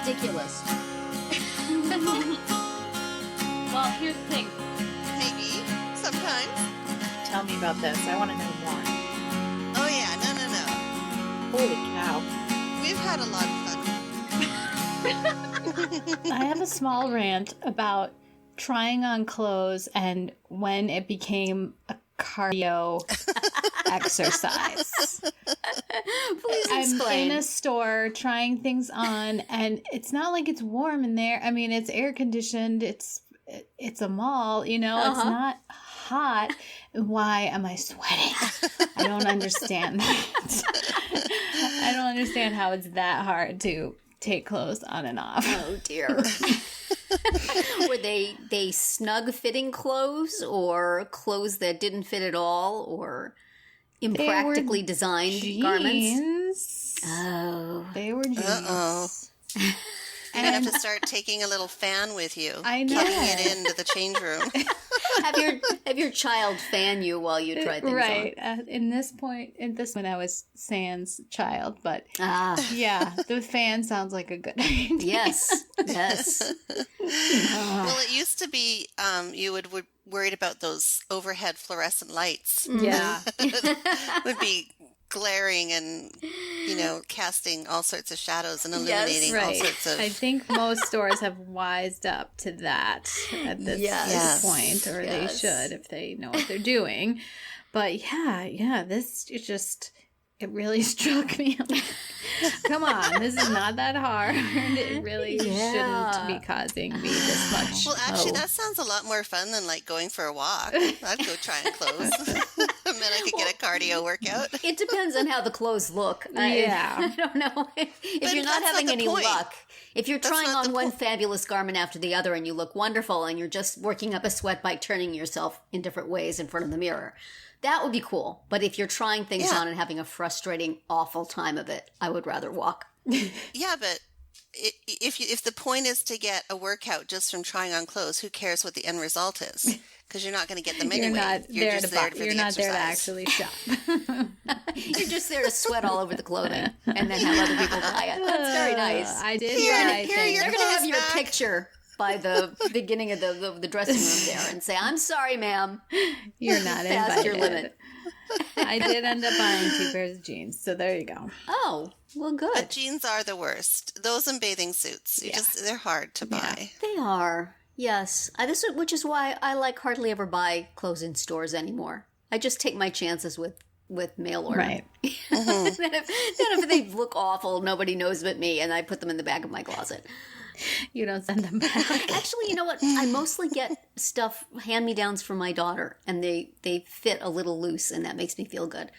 ridiculous. Well, here's the thing. Maybe. Sometimes. Tell me about this. I want to know more. Oh, yeah. No. Holy cow. We've had a lot of fun. I have a small rant about trying on clothes and when it became a cardio exercise. Please explain. I'm in a store trying things on, and it's not like it's warm in there. I mean, it's air conditioned. It's a mall, you know. It's not hot. Why am I sweating? I don't understand that. I don't understand how it's that hard to take clothes on and off. Oh dear. Were they snug fitting clothes or clothes that didn't fit at all or impractically designed garments? Oh. They were jeans. Uh-oh. You're going to have to start taking a little fan with you. I know. Plugging it into the change room. Have your child fan you while you try things right. In this point, I was Sans child, but yeah, the fan sounds like a good idea. Yes. Well, it used to be you would worried about those overhead fluorescent lights. Yeah. Would be glaring and, casting all sorts of shadows and illuminating all sorts of... I think most stores have wised up to that at this point, or they should if they know what they're doing. But it really struck me. I'm like, come on, this is not that hard. It really shouldn't be causing me this much. Well, actually, that sounds a lot more fun than going for a walk. I'd go try and clothes. And then I could get a cardio workout. It depends on how the clothes look. I don't know. If you're not having any luck, if you're trying on one fabulous garment after the other and you look wonderful and you're just working up a sweat by turning yourself in different ways in front of the mirror, that would be cool. But if you're trying things on and having a frustrating, awful time of it, I would rather walk. Yeah, but if the point is to get a workout just from trying on clothes, who cares what the end result is? Because you're not going to get them anyway. You're just there for the exercise. You're not there to actually shop. You're just there to sweat all over the clothing and then have other people buy it. That's very nice. I did buy things. They're going to have your picture by the beginning of the dressing room there and say, "I'm sorry, ma'am. You're not past your limit." I did end up buying 2 pairs of jeans, so there you go. Oh, well, good. But jeans are the worst. Those and bathing suits. They're hard to buy. They are. Yes. Which is why I hardly ever buy clothes in stores anymore. I just take my chances with mail order. Right. Then if they look awful, nobody knows but me, and I put them in the back of my closet. You don't send them back. Actually, you know what? I mostly get stuff, hand-me-downs from my daughter, and they fit a little loose, and that makes me feel good.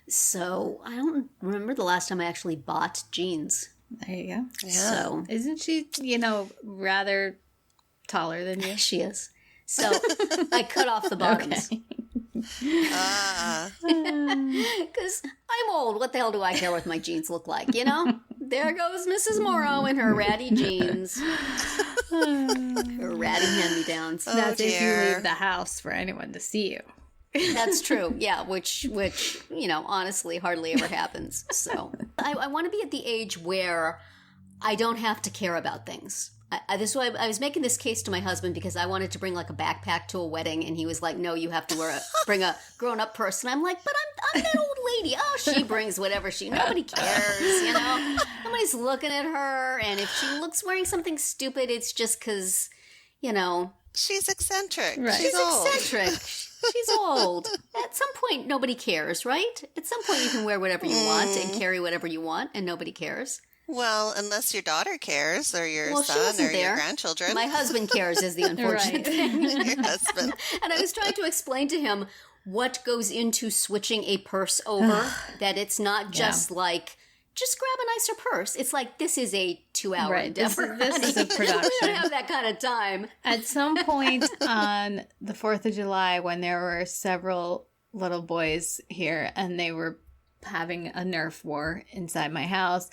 So I don't remember the last time I actually bought jeans. There you go. Yeah. So isn't she, rather taller than you? She is. So I cut off the bottoms. Okay. Because I'm old. What the hell do I care what my jeans look like, There goes Mrs. Morrow in her ratty jeans. Her ratty hand-me-downs. That's if you leave the house for anyone to see you. That's true. Yeah, which honestly hardly ever happens. So I want to be at the age where I don't have to care about things. This is why I was making this case to my husband because I wanted to bring a backpack to a wedding, and he was like, "No, you have to bring a grown-up purse." And I'm like, "But I'm that old lady. Oh, she brings whatever nobody cares, Nobody's looking at her, and if she looks wearing something stupid, it's just because, she's eccentric. Right. She's eccentric. She's old. At some point, nobody cares, right? At some point, you can wear whatever you want and carry whatever you want, and nobody cares. Well, unless your daughter cares, or your son, or your grandchildren. My husband cares is the unfortunate thing. Your husband. And I was trying to explain to him what goes into switching a purse over, that it's not just just grab a nicer purse. It's this is a 2-hour endeavor. This is a production. We don't have that kind of time. At some point on the 4th of July, when there were several little boys here and they were having a Nerf war inside my house,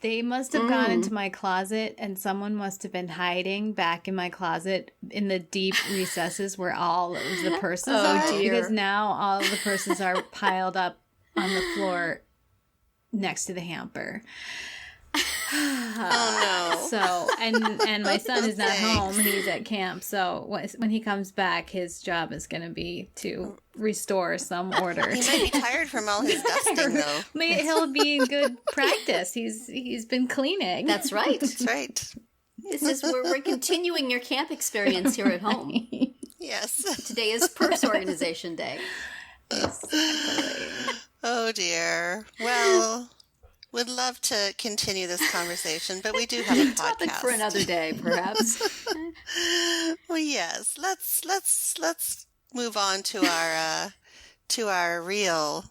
they must have gone into my closet, and someone must have been hiding back in my closet in the deep recesses where all of the purses are. Dear. Because now all of the purses are piled up on the floor next to the hamper. Oh, no. So, and my son is not home. He's at camp. So when he comes back, his job is going to be to restore some order. He might be tired from all his dusting, though. He'll be in good practice. He's been cleaning. That's right. That's right. This is we're continuing your camp experience here at home. Yes. Today is Purse Organization Day. Exactly. Oh, dear. Well, would love to continue this conversation, but we do have a podcast. Topic for another day, perhaps. Well, yes. Let's move on to our real.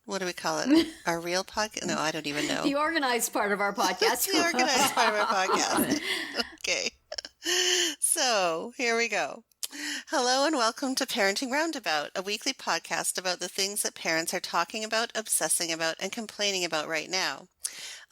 What do we call it? Our real podcast? No, I don't even know. The organized part of our podcast. The organized part of our podcast. Okay. So here we go. Hello and welcome to Parenting Roundabout, a weekly podcast about the things that parents are talking about, obsessing about, and complaining about right now.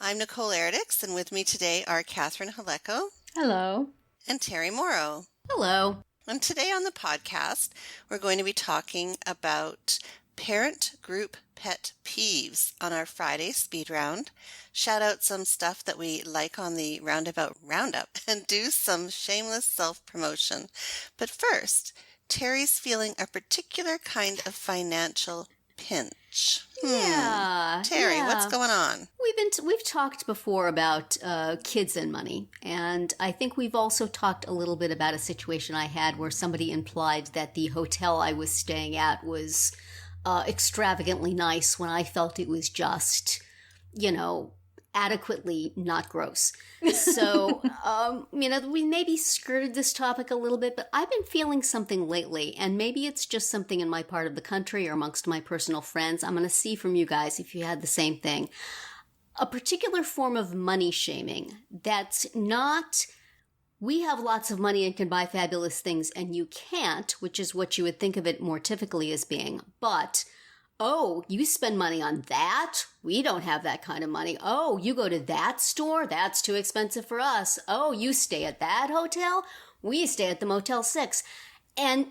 I'm Nicole Eridix, and with me today are Catherine Haleko. Hello. And Terri Morrow. Hello. And today on the podcast, we're going to be talking about Parent Group Pet Peeves on our Friday speed round, shout out some stuff that we like on the Roundabout Roundup, and do some shameless self-promotion. But first, Terri's feeling a particular kind of financial pinch. Yeah. Terri, yeah. What's going on? We've talked before about kids and money, and I think we've also talked a little bit about a situation I had where somebody implied that the hotel I was staying at was extravagantly nice when I felt it was just, adequately not gross. So, we maybe skirted this topic a little bit, but I've been feeling something lately, and maybe it's just something in my part of the country or amongst my personal friends. I'm going to see from you guys if you had the same thing. A particular form of money shaming that's not, we have lots of money and can buy fabulous things and you can't, which is what you would think of it more typically as being. But, oh, you spend money on that? We don't have that kind of money. Oh, you go to that store? That's too expensive for us. Oh, you stay at that hotel? We stay at the Motel 6. And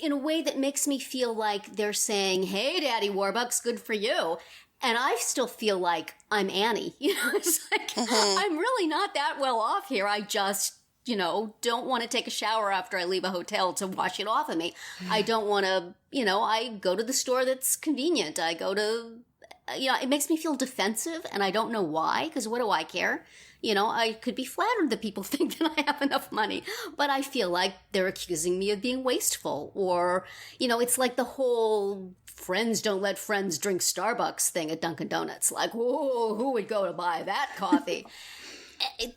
in a way that makes me feel like they're saying, hey, Daddy Warbucks, good for you. And I still feel like I'm Annie. It's like, I'm really not that well off here. I just don't want to take a shower after I leave a hotel to wash it off of me. I don't want to, I go to the store that's convenient. I go to, it makes me feel defensive and I don't know why, because what do I care? I could be flattered that people think that I have enough money, but I feel like they're accusing me of being wasteful or, it's like the whole friends don't let friends drink Starbucks thing at Dunkin' Donuts. Like, whoa, who would go to buy that coffee?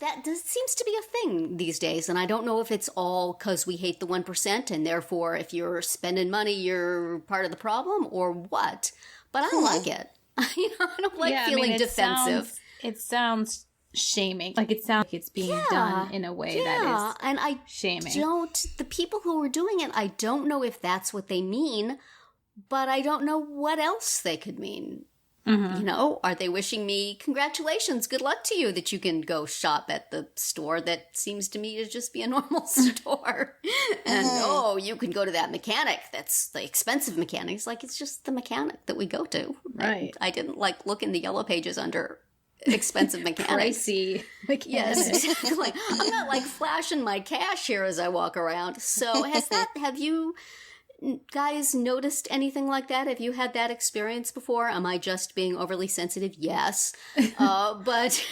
That seems to be a thing these days, and I don't know if it's all because we hate the 1%, and therefore if you're spending money, you're part of the problem, or what. But I don't like it. I don't like feeling defensive. It sounds shaming. Like it sounds like it's being done in a way that is and I shaming. The people who are doing it, I don't know if that's what they mean, but I don't know what else they could mean. Mm-hmm. Are they wishing me congratulations, good luck to you that you can go shop at the store that seems to me to just be a normal store? And you can go to that mechanic that's the expensive mechanic. It's like, it's just the mechanic that we go to. Right. I didn't look in the yellow pages under expensive mechanics. Pricey mechanics. Yes, exactly. I'm not flashing my cash here as I walk around. So have you guys noticed anything like that? Have you had that experience before? Am I just being overly sensitive? Yes. But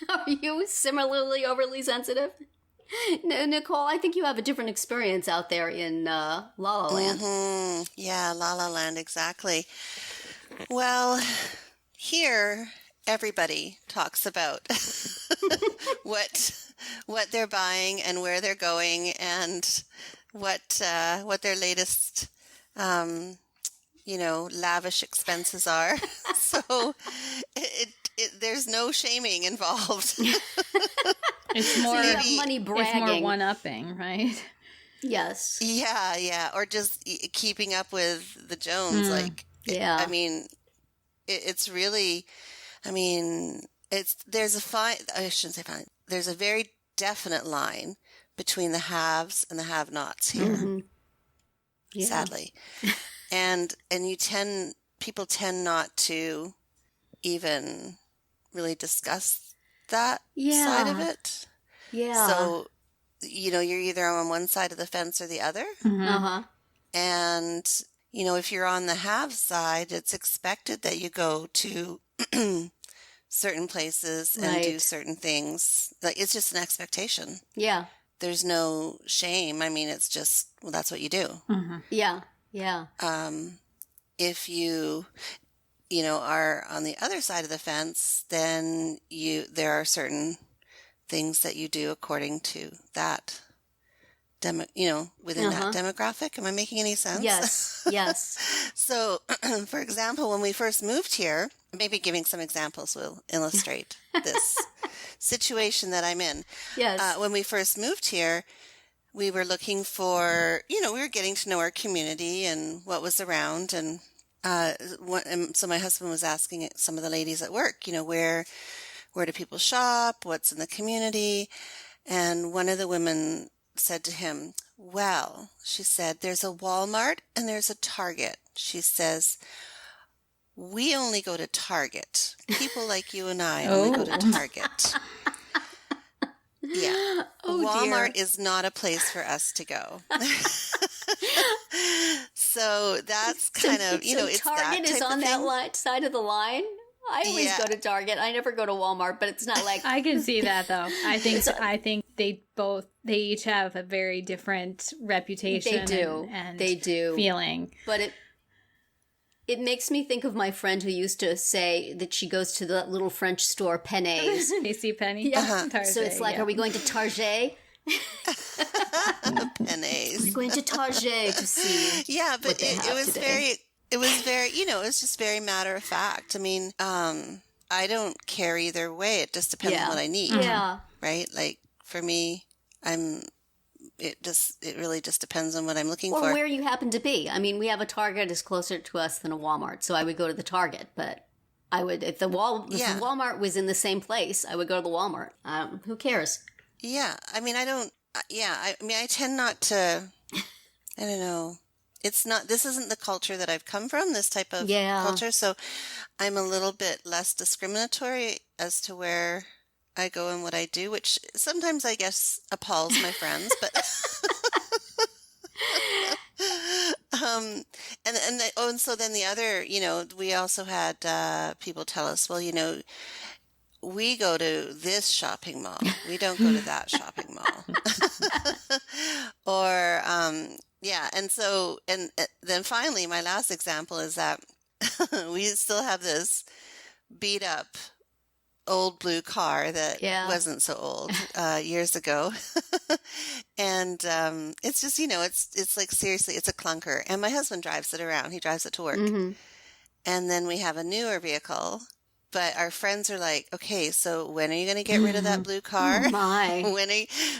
are you similarly overly sensitive? Nicole, I think you have a different experience out there in La La Land. Mm-hmm. Yeah, La La Land, exactly. Well, here everybody talks about what they're buying and where they're going and what their latest, lavish expenses are. So there's no shaming involved. It's more money bragging. It's more one-upping, right? Yes. Yeah. Or just keeping up with the Jones. It's really, there's a fine, I shouldn't say fine, there's a very definite line between the haves and the have-nots here, sadly. And people tend not to even really discuss that side of it. Yeah. So, you're either on one side of the fence or the other. Uh-huh. And, if you're on the have side, it's expected that you go to certain places and do Right. certain things. Like, it's just an expectation. Yeah. There's no shame. I mean, it's just, well, that's what you do. Yeah. Yeah. If you, are on the other side of the fence, then there are certain things that you do according to that within that demographic. Am I making any sense? Yes. Yes. So, for example, when we first moved here, maybe giving some examples will illustrate this situation that I'm in. Yes. When we first moved here, we were looking for, we were getting to know our community and what was around. And so my husband was asking some of the ladies at work, where do people shop? What's in the community? And one of the women said to him, well, she said, there's a Walmart and there's a Target. She says, we only go to Target. People like you and I only go to Target. Yeah. Oh, Walmart dear. is not a place for us to go. So that's kind of, it's Target that is type on of that thing. side of the line. I always Yeah. go to Target. I never go to Walmart, but it's not like I can see that though. I think they each have a very different reputation. They do. And They do. feeling. But it makes me think of my friend who used to say that she goes to the little French store Penneys. AC Penny. Yeah. Target, So it's like, yeah. are we going to Target? Pennies. We're going to Target to see. Yeah, what but they it have was today. it was just very matter of fact. I mean, I don't care either way. It just depends on what I need. Yeah. Right? Like for me, it really just depends on what I'm looking Or for. where you happen to be. I mean, we have a Target is closer to us than a Walmart, so I would go to the Target. But I would, if the Walmart was in the same place, I would go to the Walmart. Who cares? Yeah. I mean, I tend not to, I don't know. This isn't the culture that I've come from, this type of culture. So I'm a little bit less discriminatory as to where I go and what I do, which sometimes I guess appalls my friends, but and so then the other, we also had people tell us, well, we go to this shopping mall. We don't go to that shopping mall. Or yeah, and then finally my last example is that we still have this beat up old blue car that wasn't so old years ago. And it's just, it's like seriously, it's a clunker. And my husband drives it around. He drives it to work. Mm-hmm. And then we have a newer vehicle. But our friends are like, okay, so when are you going to get rid of that blue car? Oh my.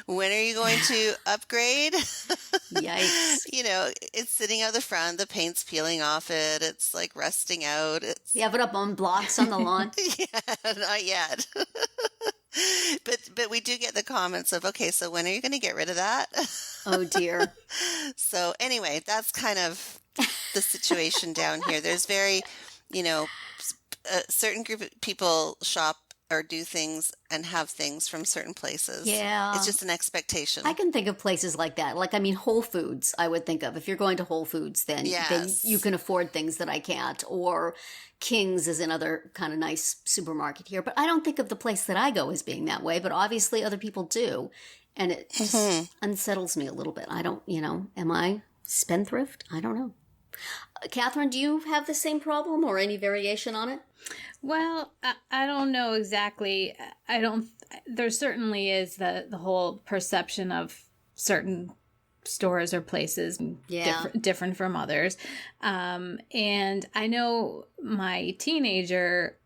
When are you going to upgrade? Yikes. It's sitting out the front. The paint's peeling off it. It's like rusting out. You have it up on blocks on the lawn? Yeah, not yet. But we do get the comments of, okay, so when are you going to get rid of that? Oh, dear. So anyway, that's kind of the situation down here. There's very, a certain group of people shop or do things and have things from certain places. Yeah. It's just an expectation. I can think of places like that. Like, I mean, Whole Foods, I would think of. If you're going to Whole Foods, then you can afford things that I can't. Or King's is another kind of nice supermarket here. But I don't think of the place that I go as being that way. But obviously other people do. And it just unsettles me a little bit. I don't, am I spendthrift? I don't know. Catherine, do you have the same problem or any variation on it? Well, I don't know exactly. There certainly is the whole perception of certain stores or places different from others. And I know my teenager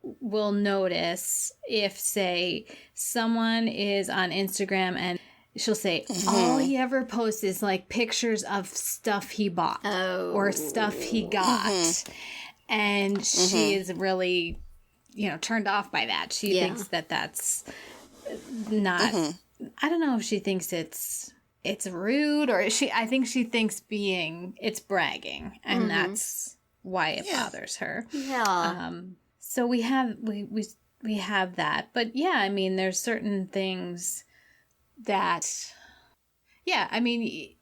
will notice if, say, someone is on Instagram and she'll say, all he ever posts is like pictures of stuff he bought or stuff he got. And she is really, turned off by that. She thinks that that's not, I don't know if she thinks it's rude or I think she thinks it's bragging and that's why it bothers her. Yeah. So we have that. But yeah, I mean, there's certain things that, yeah, I mean,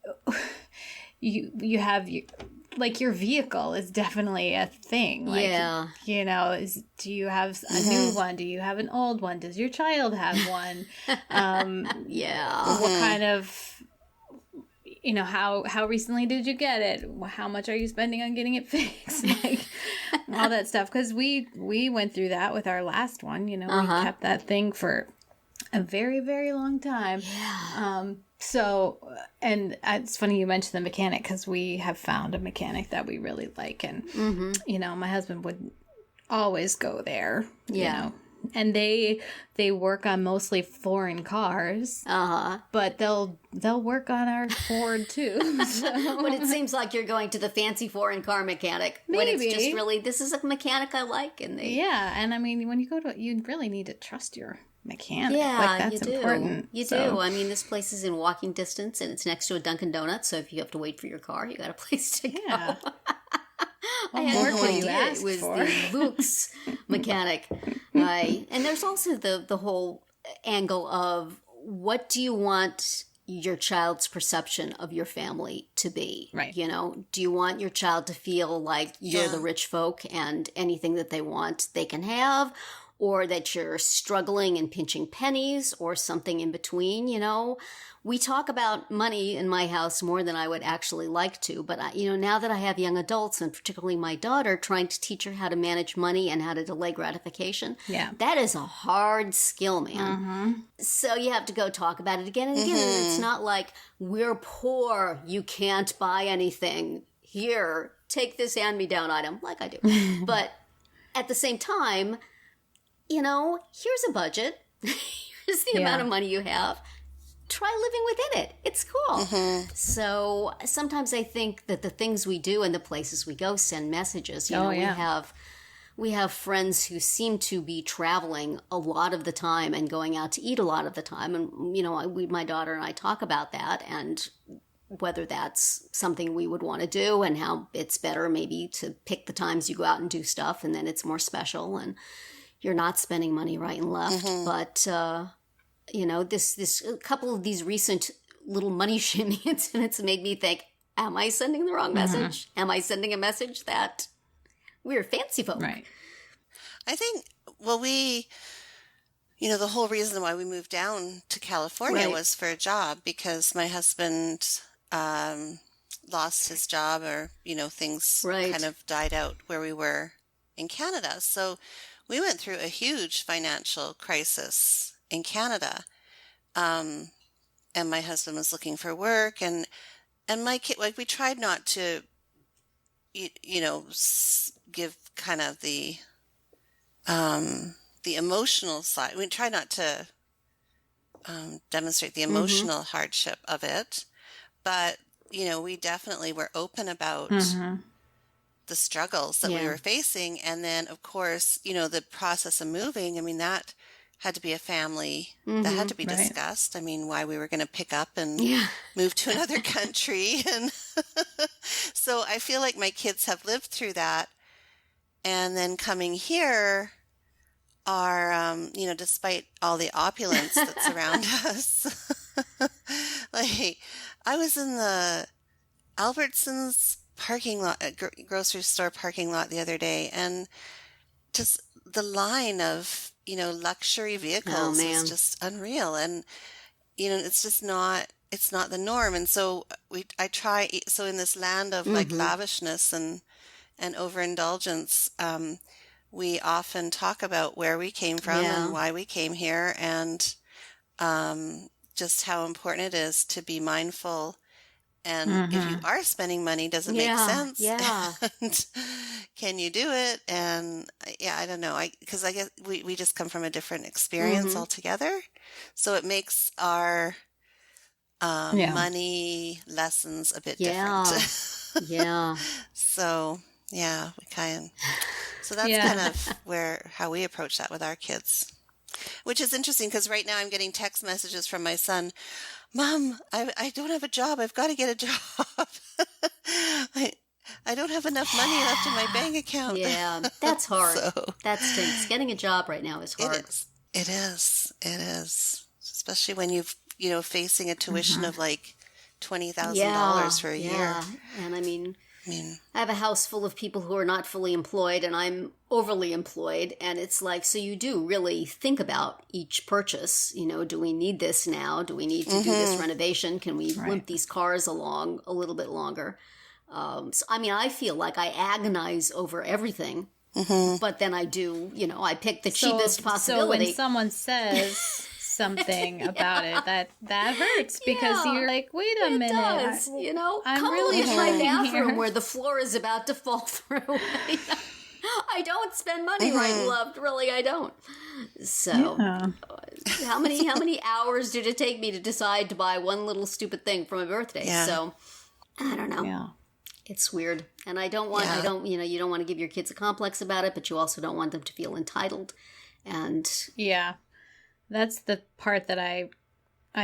you have your vehicle is definitely a thing. Like, Yeah. Do you have a new one? Do you have an old one? Does your child have one? Yeah. What kind of, how recently did you get it? How much are you spending on getting it fixed? Like, all that stuff. Because we went through that with our last one. We kept that thing for a very, very long time. Yeah. So, and it's funny you mentioned the mechanic, because we have found a mechanic that we really like. And, my husband would always go there, and they work on mostly foreign cars, but they'll work on our Ford too. So. But it seems like you're going to the fancy foreign car mechanic when Maybe. it's just really, this is a mechanic I like, and and I mean, when you go to, you really need to trust your mechanic. Yeah, like, that's you do. important. You do. I mean, this place is in walking distance, and it's next to a Dunkin' Donuts. So if you have to wait for your car, you got a place to Yeah. go. What I had more no could you idea ask it was for? the Vooks mechanic. And there's also the whole angle of, what do you want your child's perception of your family to be? Right. Do you want your child to feel like you're Yeah. the rich folk and anything that they want they can have, or that you're struggling and pinching pennies, or something in between? We talk about money in my house more than I would actually like to, but now that I have young adults, and particularly my daughter, trying to teach her how to manage money and how to delay gratification, that is a hard skill, man. So you have to go talk about it again and again. And it's not like, we're poor, you can't buy anything. Here, take this hand-me-down item, like I do. But at the same time, here's a budget. Here's the amount of money you have. Try living within it. It's cool. So sometimes I think that the things we do and the places we go send messages. We have friends who seem to be traveling a lot of the time and going out to eat a lot of the time. And, my daughter and I talk about that, and whether that's something we would want to do, and how it's better maybe to pick the times you go out and do stuff, and then it's more special and you're not spending money right and left. But, this a couple of these recent little money shaming incidents made me think, am I sending the wrong message? Am I sending a message that we're fancy folk? Right. I think, the whole reason why we moved down to California was for a job, because my husband lost his job, or, things kind of died out where we were in Canada. So we went through a huge financial crisis in Canada. And my husband was looking for work, and my kid, we tried not to, give kind of the emotional side. We tried not to demonstrate the emotional hardship of it, but, we definitely were open about the struggles that we were facing. And then, of course, the process of moving, I mean, that had to be a family, that had to be discussed. I mean, why we were going to pick up and move to another country. And so I feel like my kids have lived through that. And then coming here are, despite all the opulence that's around us, like, I was in the Albertsons parking lot, grocery store parking lot the other day, and just the line of, luxury vehicles is just unreal. And, it's just not, it's not the norm. And so so in this land of like lavishness and overindulgence, we often talk about where we came from and why we came here, and, just how important it is to be mindful. And if you are spending money, does it make sense? Yeah. And can you do it? And I don't know. Because I guess we just come from a different experience altogether. So it makes our money lessons a bit different. So, so that's kind of how we approach that with our kids. Which is interesting, because right now I'm getting text messages from my son. Mom, I don't have a job. I've got to get a job. I don't have enough money left in my bank account. Yeah, that's hard. That stinks. Getting a job right now is hard. It is. Especially when you've facing a tuition of like $20,000 for a year. Yeah, and I mean, I mean, I have a house full of people who are not fully employed, and I'm overly employed. And it's like, so you do really think about each purchase. Do we need this now? Do we need to do this renovation? Can we limp these cars along a little bit longer? So, I mean, I feel like I agonize over everything, but then I do, I pick the cheapest possibility. So when someone says something about it, that hurts because you're like, wait a minute. Does, I'm come really look at my trying bathroom here. where the floor is about to fall through. I don't spend money right, loved. Really, I don't. So, how many hours did it take me to decide to buy one little stupid thing for my birthday? Yeah. So, I don't know. Yeah. It's weird, and you don't want to give your kids a complex about it, but you also don't want them to feel entitled. And Yeah. That's the part that I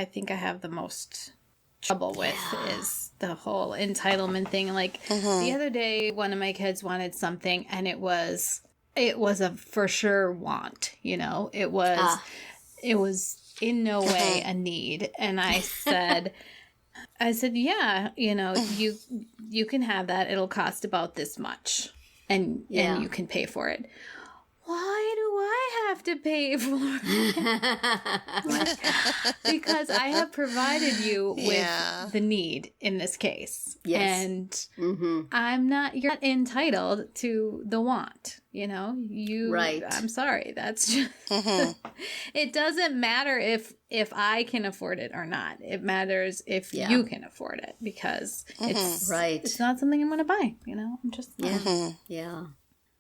think I have the most trouble with is the whole entitlement thing. Like the other day, one of my kids wanted something, and it was a for sure want. It was in no way a need, and I said, yeah, you can have that. It'll cost about this much, and you can pay for it. Why do I have to pay for it? Because I have provided you with the need in this case. Yes. And you're not entitled to the want. Right. I'm sorry. That's just, it doesn't matter if I can afford it or not. It matters if you can afford it because it's not something I'm going to buy. I'm just, Yeah.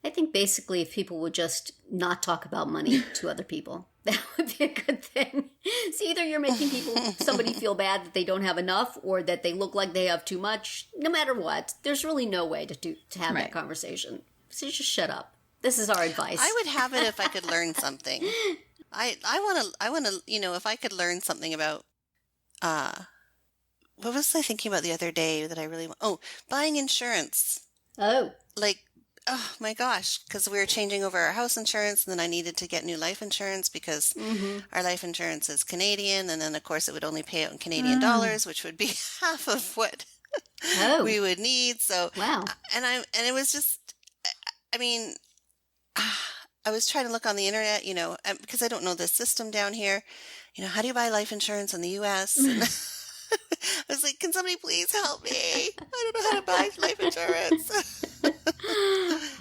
I think basically if people would just not talk about money to other people, that would be a good thing. So either you're making somebody feel bad that they don't have enough or that they look like they have too much. No matter what, there's really no way to have that conversation. So just shut up. This is our advice. I would have it if I could learn something. I want to, if I could learn something about, what was I thinking about the other day that I really want? Oh, buying insurance. Oh. Like, oh my gosh, because we were changing over our house insurance, and then I needed to get new life insurance because our life insurance is Canadian, and then of course it would only pay out in Canadian dollars, which would be half of what we would need. So wow, and it was just, I mean, I was trying to look on the internet, because I don't know the system down here. How do you buy life insurance in the U.S.? And I was like, can somebody please help me? I don't know how to buy life insurance.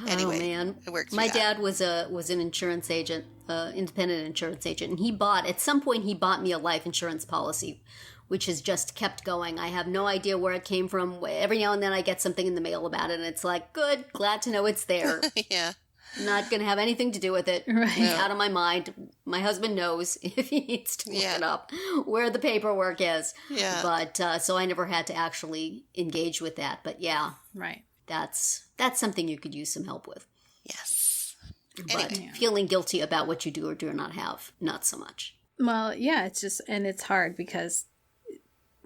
Anyway, oh man, it worked. My dad was an insurance agent, independent insurance agent, and at some point he bought me a life insurance policy, which has just kept going. I have no idea where it came from. Every now and then I get something in the mail about it, and it's like, good, glad to know it's there. Yeah. Not going to have anything to do with it. Right. It's out of my mind. My husband knows if he needs to look it up where the paperwork is. Yeah. But so I never had to actually engage with that. But yeah, right. That's something you could use some help with. Yes. But feeling guilty about what you do or do not have, not so much. Well, yeah, it's hard because,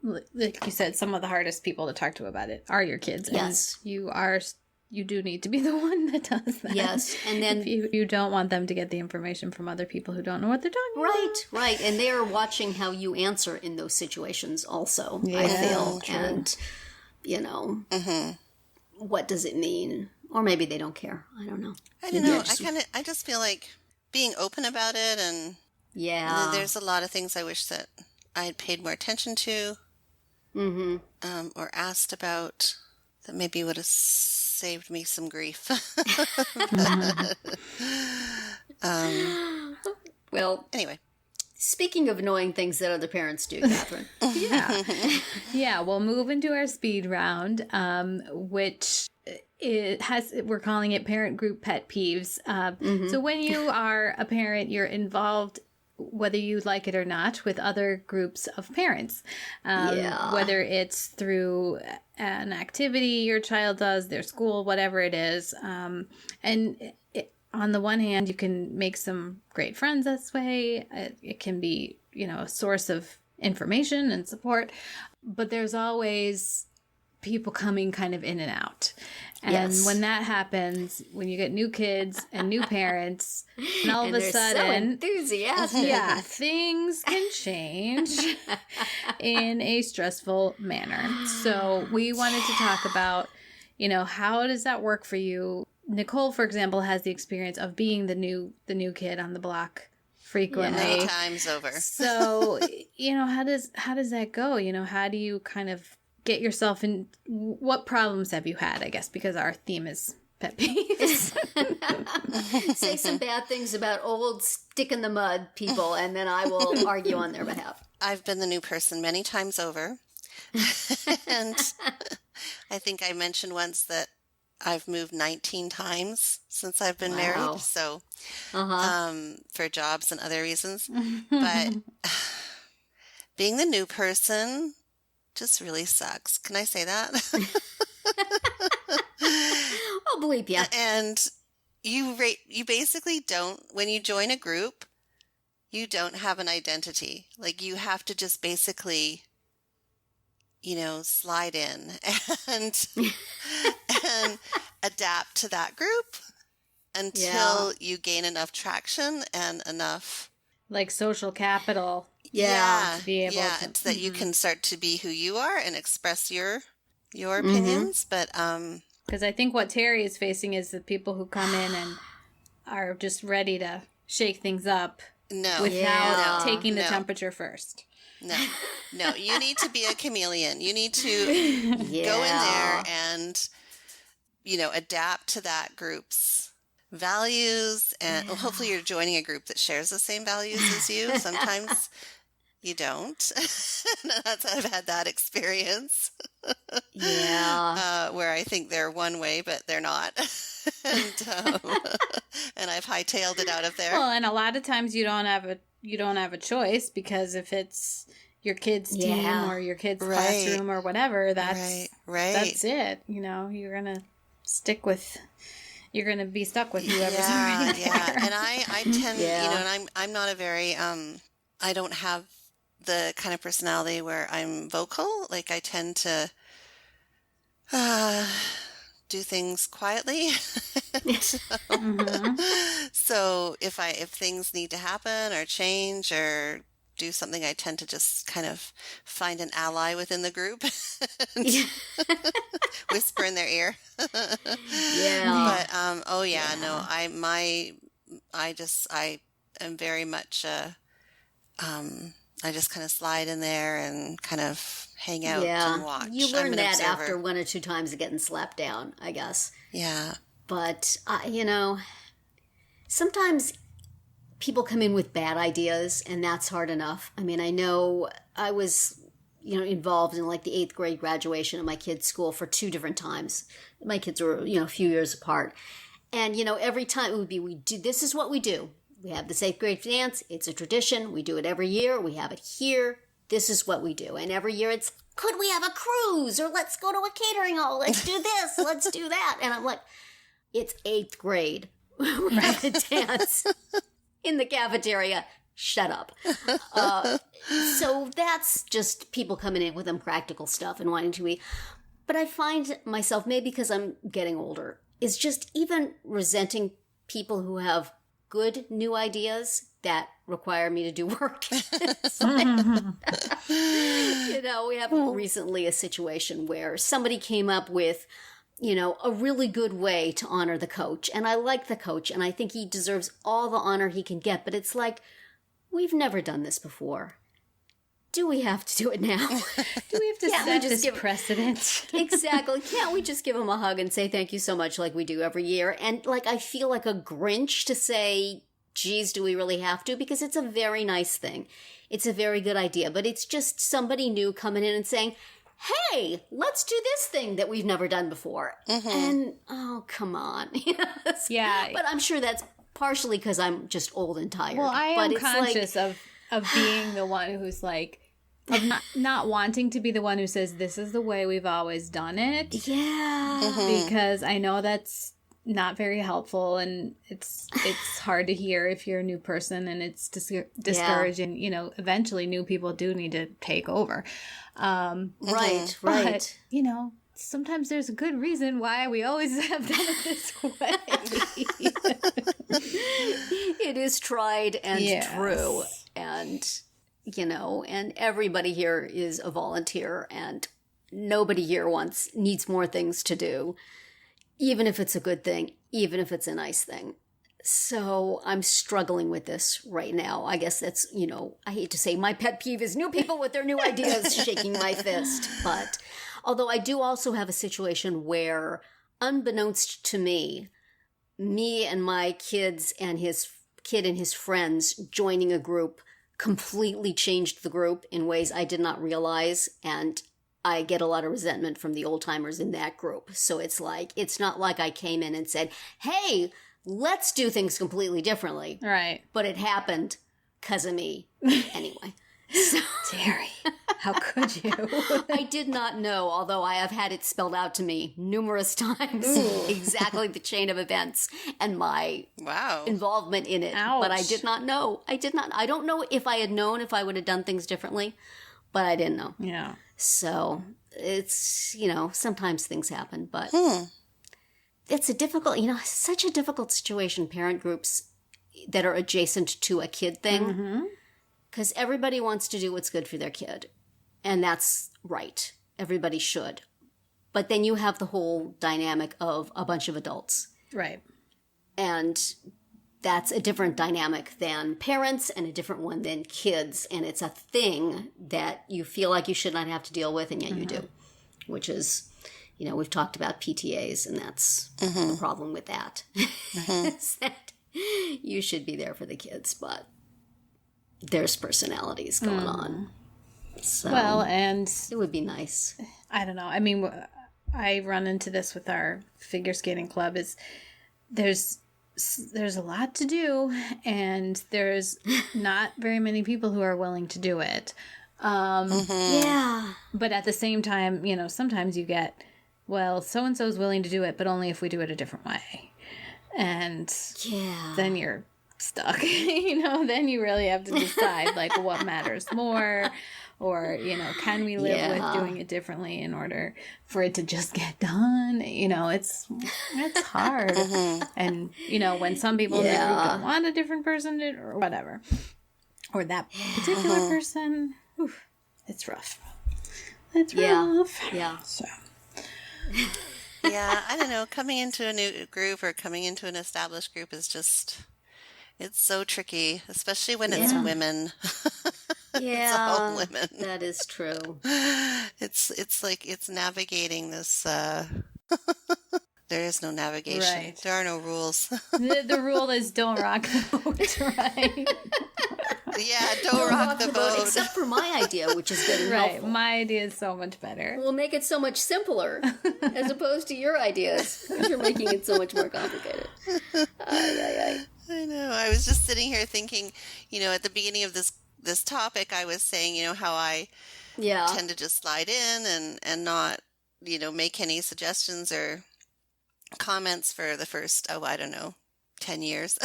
like you said, some of the hardest people to talk to about it are your kids. Yes. And you do need to be the one that does that. Yes, and then if you don't want them to get the information from other people who don't know what they're talking about. Right, and they are watching how you answer in those situations also, Yeah, I feel. true. And, what does it mean? Or maybe they don't care. I don't know. I don't know. I just feel like being open about it, and there's a lot of things I wish that I had paid more attention to, or asked about that maybe would have saved me some grief. Well, anyway. Speaking of annoying things that other parents do, Catherine. Yeah, we'll move into our speed round, which we're calling it Parent Group Pet Peeves. So when you are a parent, you're involved, whether you like it or not, with other groups of parents. Whether it's through an activity your child does, their school, whatever it is. On the one hand, you can make some great friends this way. It can be, a source of information and support. But there's always people coming kind of in and out. And Yes. when that happens, when you get new kids and new parents, and all And of a they're so sudden, enthusiastic. yeah, things can change in a stressful manner. So we wanted to talk about, how does that work for you? Nicole, for example, has the experience of being the new kid on the block frequently. Many times over. So, how does that go? How do you kind of get yourself in, what problems have you had, I guess, because our theme is pet peeves. Say some bad things about old stick in the mud people, and then I will argue on their behalf. I've been the new person many times over. And I think I mentioned once that I've moved 19 times since I've been Wow. married. So, for jobs and other reasons. But being the new person just really sucks. Can I say that? I'll bleep ya. And you basically don't, when you join a group, you don't have an identity. Like, you have to just basically, slide in and adapt to that group until you gain enough traction and enough like social capital. Yeah. To be able to. so that you can start to be who you are and express your opinions. But Because I think what Terri is facing is the people who come in and are just ready to shake things up no, without no, taking the no. temperature first. No, you need to be a chameleon. You need to Yeah. go in there and, adapt to that group's values. And well, hopefully you're joining a group that shares the same values as you. Sometimes you don't. I've had that experience. Yeah. Where I think they're one way, but they're not. And I've hightailed it out of there. Well, and a lot of times you don't have a choice, because if it's your kid's team Yeah. or your kid's Right. classroom or whatever, that's right. that's it. You're gonna you're gonna be stuck with whoever's already there. Yeah. And I tend, Yeah. and I'm not a very, I don't have the kind of personality where I'm vocal. Like, I tend to do things quietly. So if things need to happen or change or do something, I tend to just kind of find an ally within the group and whisper in their ear. Yeah. But no, I am very much I just kind of slide in there and kind of hang out and watch. You I'm learn an that observer. after one or two times of getting slapped down, I guess. Yeah. But, sometimes people come in with bad ideas, and that's hard enough. I mean, I know I was, involved in like the 8th grade graduation of my kids' school for 2 different times. My kids were, a few years apart. And, every time it would be, this is what we do. We have this 8th grade dance. It's a tradition. We do it every year. We have it here. This is what we do. And every year it's, could we have a cruise? Or let's go to a catering hall. Let's do this. Let's do that. And I'm like, it's 8th grade. We have a dance in the cafeteria. Shut up. So that's just people coming in with impractical stuff and wanting to be. But I find myself, maybe because I'm getting older, is just even resenting people who have good new ideas that require me to do work. It's like, we have recently a situation where somebody came up with, a really good way to honor the coach. And I like the coach, and I think he deserves all the honor he can get. But it's like, we've never done this before. Do we have to do it now? Do we have to set this precedent? Exactly. Can't we just give him a hug and say thank you so much like we do every year? And I feel like a Grinch to say, geez, do we really have to? Because it's a very nice thing. It's a very good idea. But it's just somebody new coming in and saying, hey, let's do this thing that we've never done before. Mm-hmm. And, oh, come on. Yeah. But I'm sure that's partially because I'm just old and tired. Well, I am but conscious of being the one who's of not wanting to be the one who says, this is the way we've always done it. Yeah. Mm-hmm. Because I know that's not very helpful, and it's hard to hear if you're a new person, and it's discouraging. Eventually new people do need to take over. Right. But, sometimes there's a good reason why we always have done it this way. It is tried and Yes. true. And, and everybody here is a volunteer, and nobody here needs more things to do, even if it's a good thing, even if it's a nice thing. So I'm struggling with this right now. I guess that's, I hate to say my pet peeve is new people with their new ideas, shaking my fist. But although I do also have a situation where, unbeknownst to me and my kids and his kid and his friends joining a group completely changed the group in ways I did not realize. And I get a lot of resentment from the old timers in that group. So it's not like I came in and said, hey, let's do things completely differently. Right. But it happened because of me. Anyway. So, Terri, how could you? I did not know, although I have had it spelled out to me numerous times, exactly the chain of events and my involvement in it. Ouch. But I did not know. I don't know if I had known if I would have done things differently, but I didn't know. Yeah. So it's, sometimes things happen, but it's such a difficult situation, parent groups that are adjacent to a kid thing. Because everybody wants to do what's good for their kid. And that's right. Everybody should. But then you have the whole dynamic of a bunch of adults. Right. And that's a different dynamic than parents and a different one than kids. And it's a thing that you feel like you should not have to deal with, and yet you do. Which is, we've talked about PTAs, and that's the problem with that. Is that you should be there for the kids, but there's personalities going on. So, well, and it would be nice. I don't know. I mean, I run into this with our figure skating club. Is there's a lot to do, and there's not very many people who are willing to do it. Yeah. But at the same time, sometimes you get, well, so and so is willing to do it, but only if we do it a different way, and then you're stuck. Then you really have to decide what matters more, or can we live with doing it differently in order for it to just get done. It's hard. And when some people in the group don't want a different person or whatever, or that particular person, it's rough. It's rough. Yeah. So I don't know, coming into a new group or coming into an established group is just, it's so tricky, especially when it's women. It's all women. That is true. It's navigating this. There is no navigation. Right. There are no rules. the rule is don't rock the boat, right? Yeah, don't rock the boat. Except for my idea, which is good and Right. helpful. My idea is so much better. We'll make it so much simpler, as opposed to your ideas, which are making it so much more complicated. I know. I was just sitting here thinking, at the beginning of this topic, I was saying, how I tend to just slide in and not, make any suggestions or comments for the first, 10 years.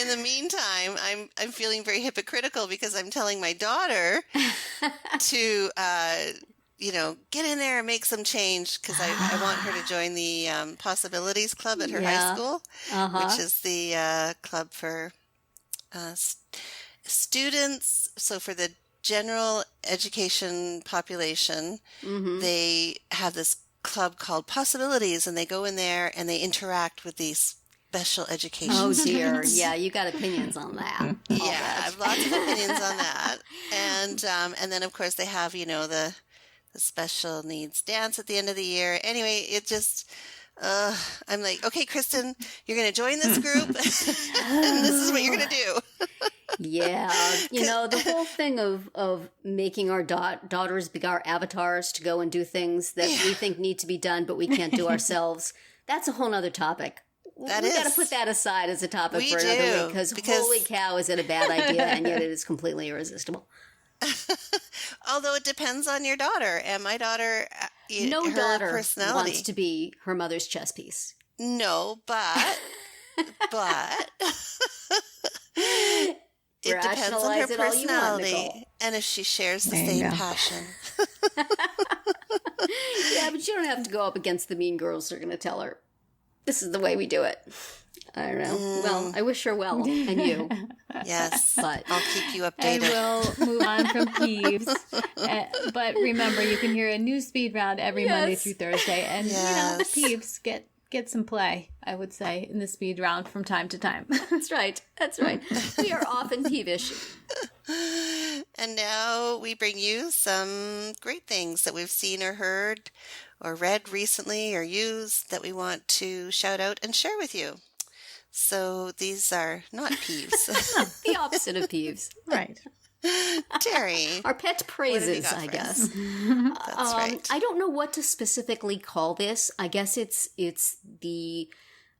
In the meantime, I'm feeling very hypocritical because I'm telling my daughter to, get in there and make some change, because I want her to join the Possibilities Club at her high school, which is the club for students. So for the general education population, they have this club called Possibilities, and they go in there and they interact with these special education students. Yeah, you got opinions on that. I have lots of opinions on that. And then of course they have, the special needs dance at the end of the year. Anyway, it just, I'm like, okay, Kristen, you're going to join this group and this is what you're going to do. Yeah. The whole thing of making our daughters be our avatars to go and do things that we think need to be done, but we can't do ourselves. That's a whole nother topic. We got to put that aside as a topic for another week, because holy cow, is it a bad idea, and yet it is completely irresistible. Although it depends on your daughter, and my daughter, no her daughter personality wants to be her mother's chess piece. No, but it depends on her personality, and if she shares the same passion. but you don't have to go up against the mean girls who are going to tell her, this is the way we do it. I don't know. Well, I wish her well, and you. Yes, But I'll keep you I updated. will move on from peeves. But remember, you can hear a new speed round every Monday Yes. through Thursday. And, Yes. peeves get some play, I would say, in the speed round from time to time. that's right. That's right. We are often peevish. And now we bring you some great things that we've seen or heard or read recently or used that we want to shout out and share with you. So these are not peeves. The opposite of peeves. Right. Terri, Our pet praises, got I for us? guess. that's right. I don't know what to specifically call this. I guess it's the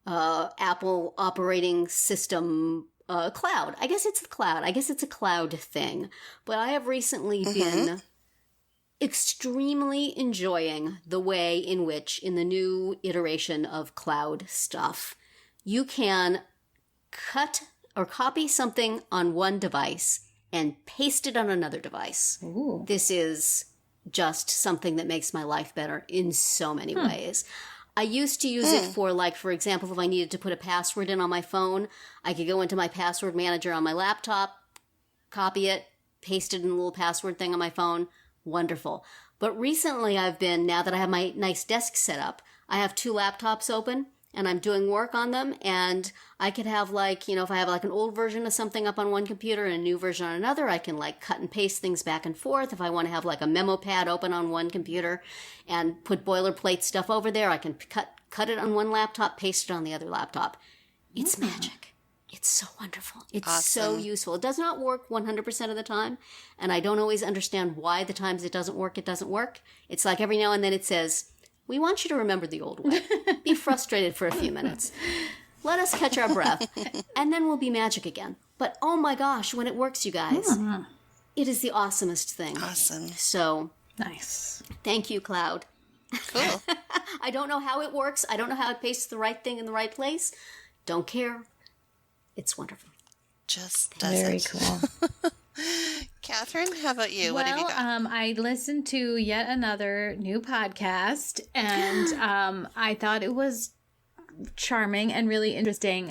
Apple operating system cloud. I guess it's the cloud. I guess it's a cloud thing. But I have recently been extremely enjoying the way in which, in the new iteration of cloud stuff, you can cut or copy something on one device and paste it on another device. Ooh. This is just something that makes my life better in so many ways. I used to use it for, like, for example, if I needed to put a password in on my phone, I could go into my password manager on my laptop, copy it, paste it in the little password thing on my phone. Wonderful. But recently now that I have my nice desk set up, I have 2 laptops open and I'm doing work on them, and I could have, like, if I have like an old version of something up on one computer and a new version on another, I can like cut and paste things back and forth. If I want to have like a memo pad open on one computer and put boilerplate stuff over there, I can cut it on one laptop, paste it on the other laptop. It's magic. It's so wonderful. It's so useful. It does not work 100% of the time, and I don't always understand why the times it doesn't work. It's like every now and then it says, we want you to remember the old way. Be frustrated for a few minutes. Let us catch our breath, and then we'll be magic again. But oh my gosh, when it works, you guys, it is the awesomest thing. Awesome. So, Nice. thank you, Cloud. Cool. I don't know how it works. I don't know how it pastes the right thing in the right place. Don't care. It's wonderful. Just does Very it. cool. Catherine, how about you? What have you got? I listened to yet another new podcast, and I thought it was charming and really interesting.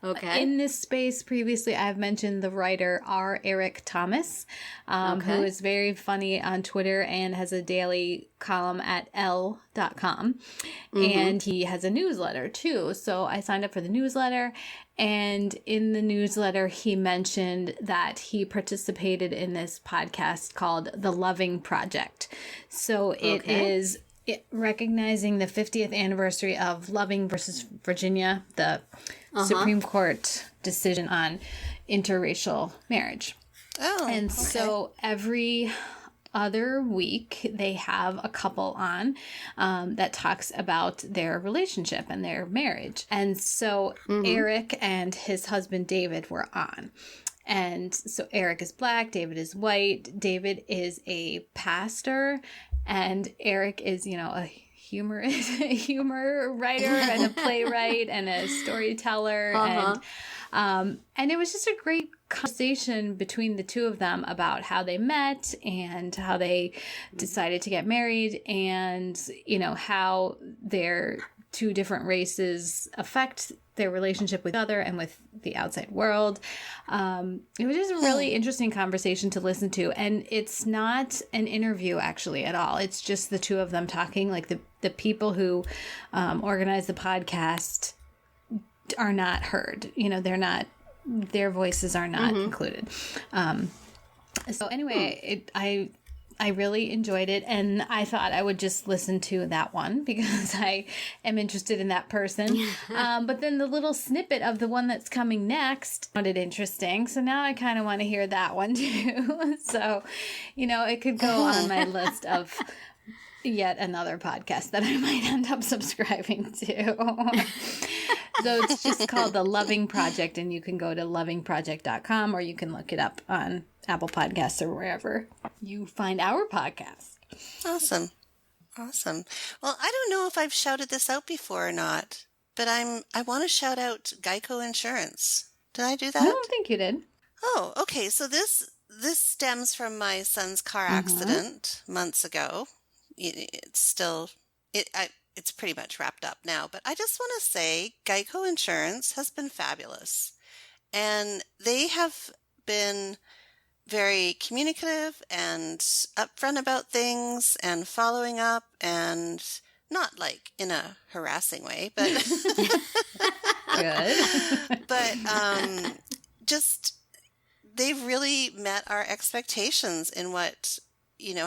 Okay. In this space, previously, I've mentioned the writer R. Eric Thomas, who is very funny on Twitter and has a daily column at l.com. And he has a newsletter too. So I signed up for the newsletter. And in the newsletter, he mentioned that he participated in this podcast called The Loving Project. So it is recognizing the 50th anniversary of Loving versus Virginia, the Supreme Court decision on interracial marriage. Oh, And so every other week they have a couple on that talks about their relationship and their marriage. And so Eric and his husband David were on. And so Eric is black, David is white. David is a pastor, and Eric is, a humor writer and a playwright and a storyteller. And it was just a great conversation between the two of them about how they met and how they decided to get married, and, how their two different races affect their relationship with each other and with the outside world. It was just a really interesting conversation to listen to. And it's not an interview actually at all. It's just the two of them talking. Like the people who organize the podcast are not heard. Their voices are not included. So anyway, I really enjoyed it, and I thought I would just listen to that one because I am interested in that person. But then the little snippet of the one that's coming next sounded interesting, so now I kind of want to hear that one too. So, it could go on my list of yet another podcast that I might end up subscribing to. So it's just called The Loving Project, and you can go to lovingproject.com, or you can look it up on Apple Podcasts or wherever you find our podcast. Awesome. Well, I don't know if I've shouted this out before or not, but I want to shout out Geico Insurance. Did I do that? I don't think you did. Oh, okay. So this stems from my son's car accident months ago. it's still it's pretty much wrapped up now. But I just want to say Geico Insurance has been fabulous, and they have been very communicative and upfront about things and following up, and not like in a harassing way, but Good. but just they've really met our expectations in what,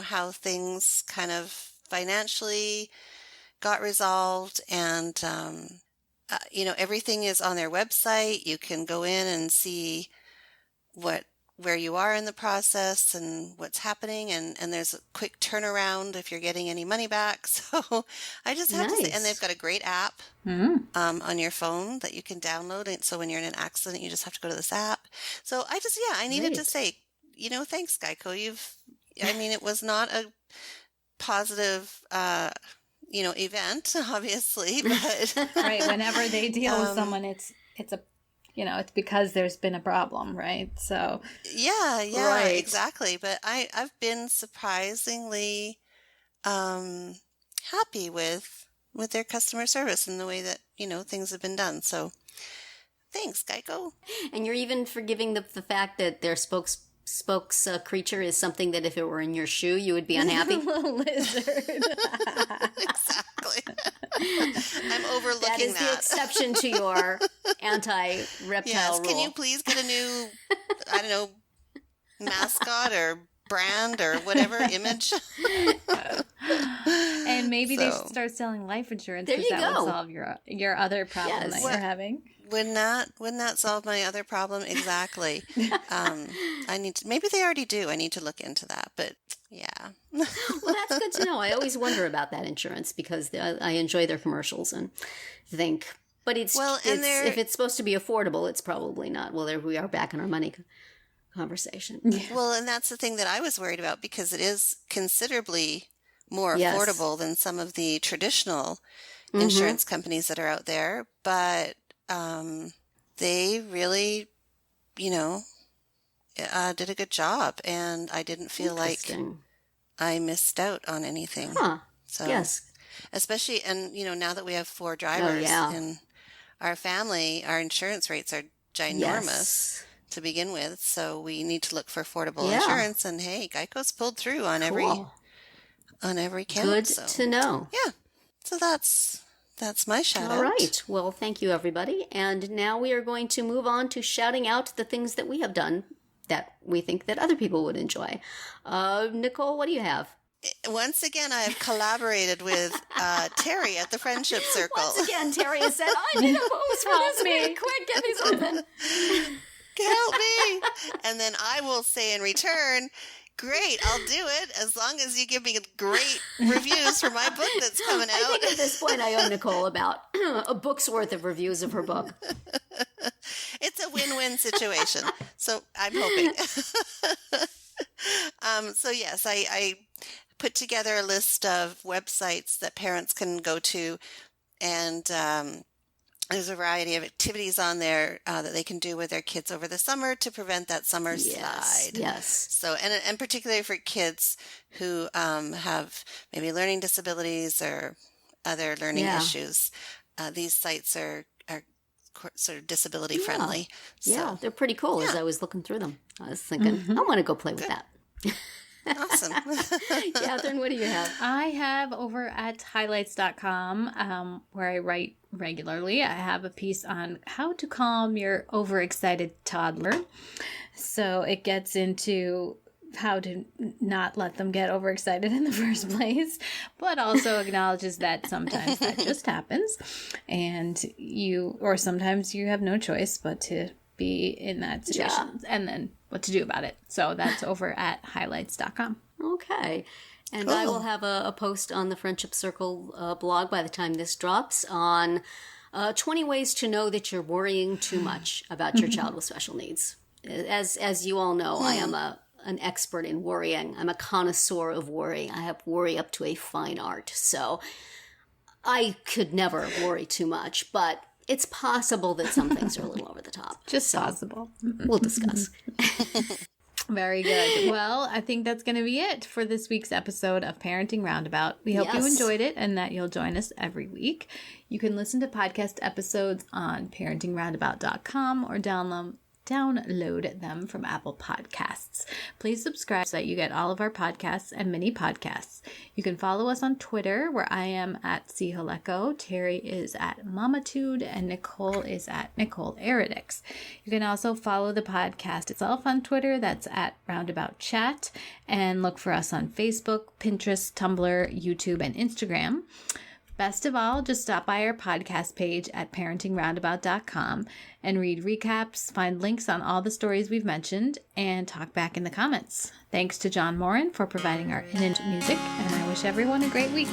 how things kind of financially got resolved, and everything is on their website. You can go in and see where you are in the process and what's happening, and there's a quick turnaround if you're getting any money back. So I just have to say, and they've got a great app on your phone that you can download. And so when you're in an accident, you just have to go to this app. So I needed to say, thanks, Geico. It was not a positive, event, obviously, but Right. Whenever they deal with someone, it's because there's been a problem, right? So yeah, Right. exactly. But I've been surprisingly happy with their customer service and the way that things have been done. So thanks, Geico. And you're even forgiving the fact that their spokes creature is something that if it were in your shoe, you would be unhappy. little lizard. Exactly. I'm overlooking That is the exception to your anti-reptile Yes. rule. Can you please get a new, I don't know, mascot or brand or whatever image? And maybe they should start selling life insurance, There because you that go. would solve your other problem Yes. that you're having. Wouldn't that solve my other problem? Exactly. Maybe they already do. I need to look into that, but yeah. Well, that's good to know. I always wonder about that insurance because I enjoy their commercials and think, but if it's supposed to be affordable, it's probably not. Well, there we are back in our money conversation. Well, and that's the thing that I was worried about, because it is considerably more Yes. affordable than some of the traditional insurance companies that are out there, but they really, did a good job, and I didn't feel like Interesting. I missed out on anything. Huh. So, Yes. especially, and now that we have 4 drivers yeah. in our family, our insurance rates are ginormous Yes. to begin with. So we need to look for affordable Yeah. insurance, and hey, Geico's pulled through on every Cool. count. Good So to know. yeah, so that's my shout out. All right. Well, thank you, everybody. And now we are going to move on to shouting out the things that we have done that we think that other people would enjoy. Nicole, what do you have? Once again, I have collaborated with Terri at the Friendship Circle. Once again, Terri has said, I need a host for this week. Quick, get me something. Help me! And then I will say in return, great, I'll do it as long as you give me great reviews for my book that's coming I out. think at this point I owe Nicole about a book's worth of reviews of her book. It's a win-win situation. So I'm hoping. So yes, I put together a list of websites that parents can go to, and there's a variety of activities on there that they can do with their kids over the summer to prevent that summer slide. Yes. So, and particularly for kids who have maybe learning disabilities or other learning issues, these sites are sort of disability friendly. So, Yeah, they're pretty cool as I was looking through them. I was thinking, I want to go play with that. awesome. Catherine, what do you have? I have over at highlights.com, where I write regularly. I have a piece on how to calm your overexcited toddler. So it gets into how to not let them get overexcited in the first place, but also acknowledges that sometimes that just happens, and sometimes you have no choice but to be in that situation, and then what to do about it. So that's over at highlights.com. Okay. And Cool. I will have a post on the Friendship Circle blog by the time this drops on 20 ways to know that you're worrying too much about your child with special needs. As you all know, I am an expert in worrying. I'm a connoisseur of worry. I have worry up to a fine art. So I could never worry too much, but it's possible that some things are a little over the top. Just possible. We'll discuss. Very good. Well, I think that's going to be it for this week's episode of Parenting Roundabout. We hope you Yes. enjoyed it and that you'll join us every week. You can listen to podcast episodes on parentingroundabout.com or download them from Apple Podcasts. Please subscribe so that you get all of our podcasts and mini podcasts. You can follow us on Twitter, where I am at CHaleko, Terri is at Mamatude, and Nicole is at Nicole Eridix. You can also follow the podcast itself on Twitter, that's at Roundabout Chat, and look for us on Facebook, Pinterest, Tumblr, YouTube, and Instagram. Best of all, just stop by our podcast page at parentingroundabout.com and read recaps, find links on all the stories we've mentioned, and talk back in the comments. Thanks to John Morin for providing our in-engine music, and I wish everyone a great week.